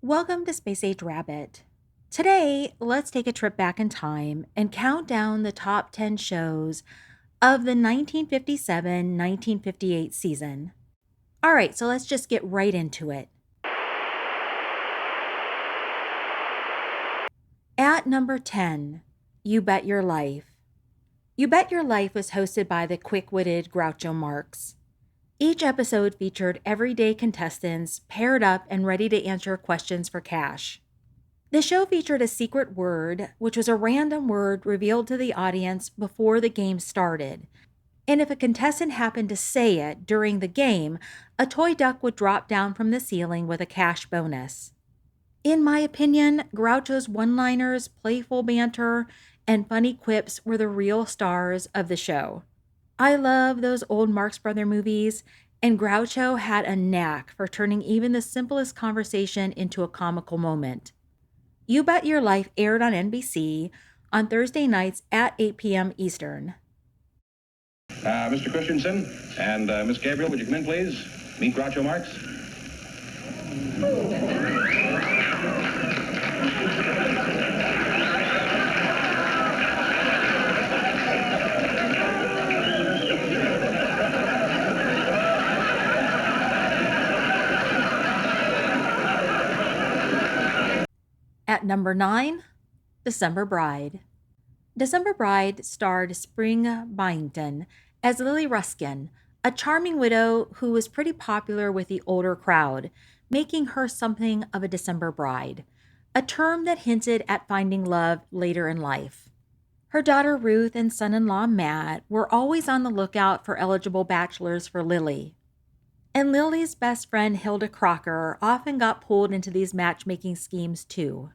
Welcome to Space Age Rabbit. Today, let's take a trip back in time and count down the top 10 shows of the 1957-1958 season. All right, so let's just get right into it. At number 10, You Bet Your Life. You Bet Your Life was hosted by the quick witted Groucho Marx. Each episode featured everyday contestants paired up and ready to answer questions for cash. The show featured a secret word, which was a random word revealed to the audience before the game started. And if a contestant happened to say it during the game, a toy duck would drop down from the ceiling with a cash bonus. In my opinion, Groucho's one liners, playful banter, and funny quips were the real stars of the show. I love those old Marx Brother movies, and Groucho had a knack for turning even the simplest conversation into a comical moment. You Bet Your Life aired on NBC on Thursday nights at 8 p.m. Eastern. Mr. Christensen and Miss Gabriel, would you come in, please? Meet Groucho Marx. At number 9, December Bride. December Bride starred Spring Byington as Lily Ruskin, a charming widow who was pretty popular with the older crowd, making her something of a December bride, a term that hinted at finding love later in life. Her daughter Ruth and son in law Matt were always on the lookout for eligible bachelors for Lily. And Lily's best friend Hilda Crocker often got pulled into these matchmaking schemes too.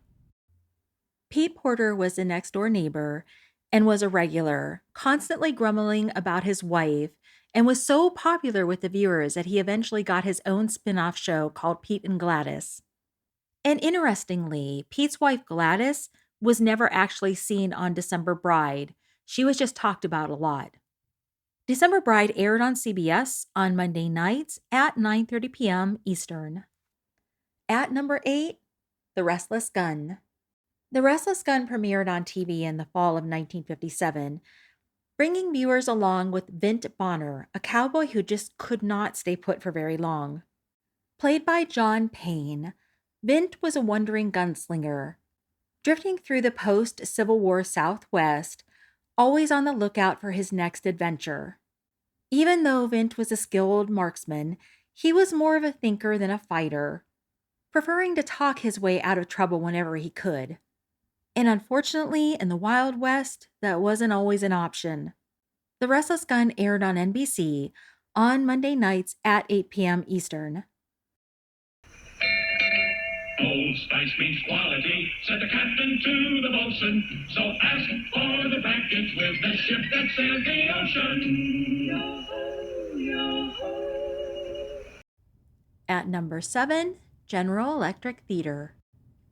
Pete Porter was the next door neighbor and was a regular, constantly grumbling about his wife, and was so popular with the viewers that he eventually got his own spin off show called Pete and Gladys. And interestingly, Pete's wife Gladys was never actually seen on December Bride. She was just talked about a lot. December Bride aired on CBS on Monday nights at 9:30 p.m. Eastern. At number 8, The Restless Gun. The Restless Gun premiered on TV in the fall of 1957, bringing viewers along with Vint Bonner, a cowboy who just could not stay put for very long. Played by John Payne, Vint was a wandering gunslinger, drifting through the post Civil War Southwest, always on the lookout for his next adventure. Even though Vint was a skilled marksman, he was more of a thinker than a fighter, preferring to talk his way out of trouble whenever he could. And unfortunately, in the Wild West, that wasn't always an option. The Restless Gun aired on NBC on Monday nights at 8 p.m. Eastern. Old Spice means quality, said the captain to the boatswain. So ask for the package with the ship that sails the ocean. Yo-ho, yo-ho. At number 7, General Electric Theater.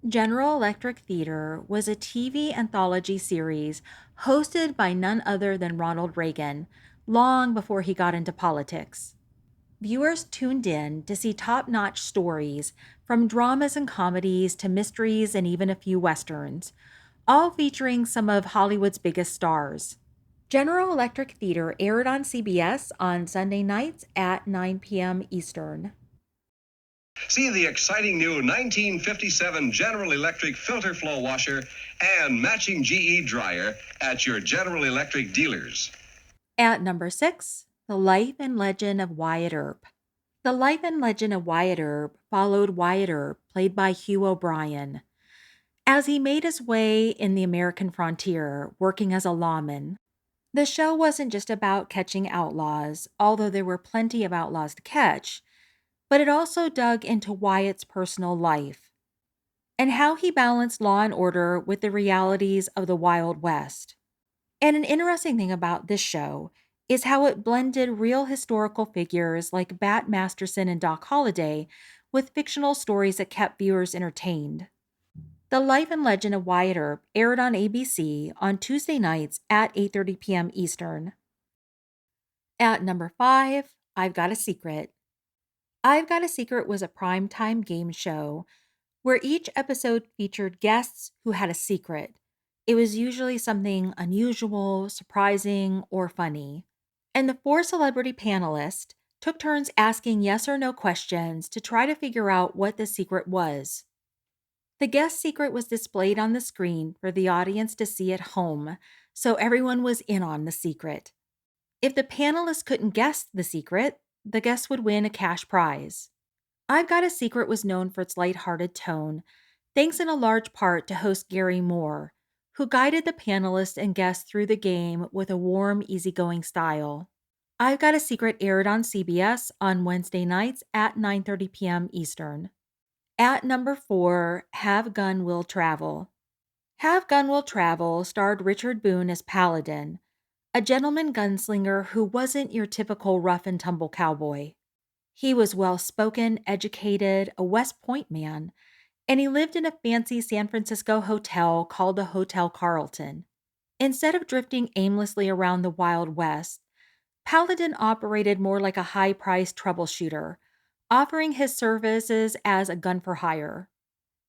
General Electric Theater was a TV anthology series hosted by none other than Ronald Reagan, long before he got into politics. Viewers tuned in to see top notch stories, from dramas and comedies to mysteries and even a few westerns, all featuring some of Hollywood's biggest stars. General Electric Theater aired on CBS on Sunday nights at 9 p.m. Eastern. See the exciting new 1957 General Electric filter flow washer and matching GE dryer at your General Electric dealers. At number 6, The Life and Legend of Wyatt Earp. The Life and Legend of Wyatt Earp followed Wyatt Earp, played by Hugh O'Brien, as he made his way in the American frontier, working as a lawman. The show wasn't just about catching outlaws, although there were plenty of outlaws to catch, but it also dug into Wyatt's personal life and how he balanced law and order with the realities of the Wild West. And an interesting thing about this show is how it blended real historical figures like Bat Masterson and Doc Holliday with fictional stories that kept viewers entertained. The Life and Legend of Wyatt Earp aired on ABC on Tuesday nights at 8:30 p.m. Eastern. At number 5, I've Got a Secret. I've Got a Secret was a primetime game show where each episode featured guests who had a secret. It was usually something unusual, surprising, or funny. And the four celebrity panelists took turns asking yes or no questions to try to figure out what the secret was. The guest secret was displayed on the screen for the audience to see at home, so everyone was in on the secret. If the panelists couldn't guess the secret, the guests would win a cash prize. I've Got a Secret was known for its lighthearted tone, thanks in a large part to host Gary Moore, who guided the panelists and guests through the game with a warm, easygoing style. I've Got a Secret aired on CBS on Wednesday nights at 9:30 p.m. Eastern. At number 4, Have Gun Will Travel. Have Gun Will Travel starred Richard Boone as Paladin, a gentleman gunslinger who wasn't your typical rough and tumble cowboy. He was well spoken, educated, a West Point man, and he lived in a fancy San Francisco hotel called the Hotel Carlton. Instead of drifting aimlessly around the Wild West, Paladin operated more like a high priced troubleshooter, offering his services as a gun for hire.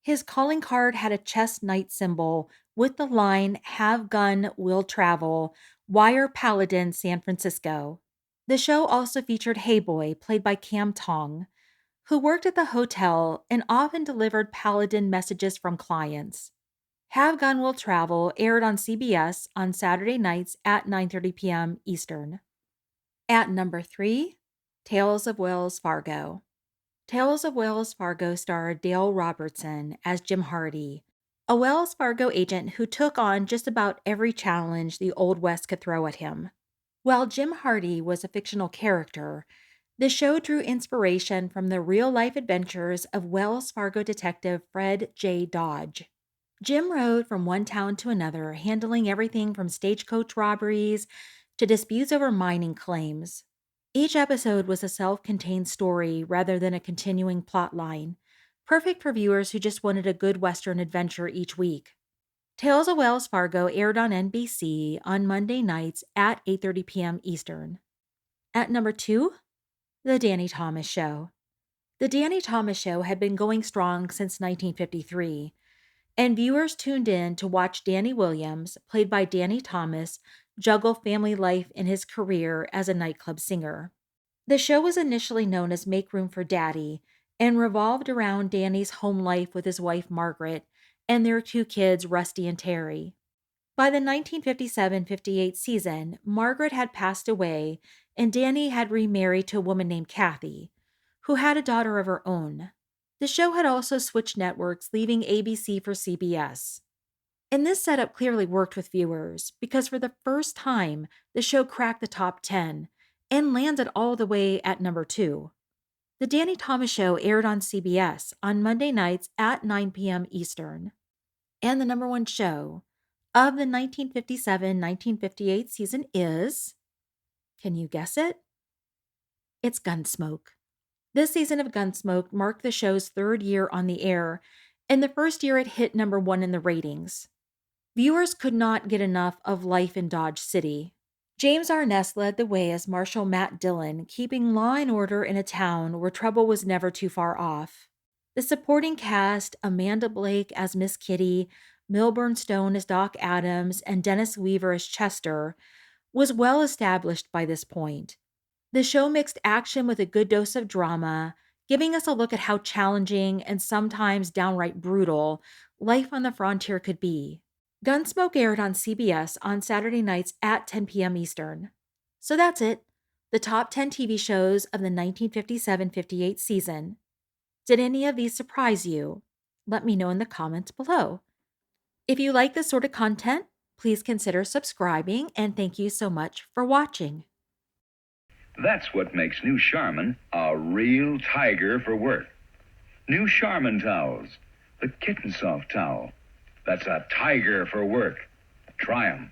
His calling card had a chest knight symbol with the line Have Gun Will Travel, Wire Paladin San Francisco. The show also featured Hey Boy, played by Cam Tong, who worked at the hotel and often delivered Paladin messages from clients. Have Gun Will Travel aired on CBS on Saturday nights at 9:30 p.m. Eastern. At number 3, Tales of Wells Fargo. Tales of Wells Fargo starred Dale Robertson as Jim Hardy, a Wells Fargo agent who took on just about every challenge the Old West could throw at him. While Jim Hardy was a fictional character, the show drew inspiration from the real-life adventures of Wells Fargo detective Fred J. Dodge. Jim rode from one town to another, handling everything from stagecoach robberies to disputes over mining claims. Each episode was a self-contained story rather than a continuing plot line, perfect for viewers who just wanted a good Western adventure each week. Tales of Wells Fargo aired on NBC on Monday nights at 8:30 p.m. Eastern. At number 2, The Danny Thomas Show. The Danny Thomas Show had been going strong since 1953, and viewers tuned in to watch Danny Williams, played by Danny Thomas, juggle family life and his career as a nightclub singer. The show was initially known as Make Room for Daddy and revolved around Danny's home life with his wife Margaret and their 2 kids, Rusty and Terry. By the 1957-58 season, Margaret had passed away and Danny had remarried to a woman named Kathy, who had a daughter of her own. The show had also switched networks, leaving ABC for CBS. And this setup clearly worked with viewers because for the first time, the show cracked the top 10 and landed all the way at number 2. The Danny Thomas Show aired on CBS on Monday nights at 9 p.m. Eastern. And the number 1 show of the 1957-1958 season is, can you guess it? It's Gunsmoke. This season of Gunsmoke marked the show's 3rd year on the air, and the first year it hit number 1 in the ratings. Viewers could not get enough of life in Dodge City. James Arness led the way as Marshal Matt Dillon, keeping law and order in a town where trouble was never too far off. The supporting cast, Amanda Blake as Miss Kitty, Milburn Stone as Doc Adams, and Dennis Weaver as Chester, was well established by this point. The show mixed action with a good dose of drama, giving us a look at how challenging and sometimes downright brutal life on the frontier could be. Gunsmoke aired on CBS on Saturday nights at 10 p.m. Eastern. So that's it, the top 10 TV shows of the 1957-58 season. Did any of these surprise you? Let me know in the comments below. If you like this sort of content, please consider subscribing, and thank you so much for watching. That's what makes new Charmin a real tiger for work. New Charmin towels, the kitten soft towel. That's a tiger for work. Try 'em.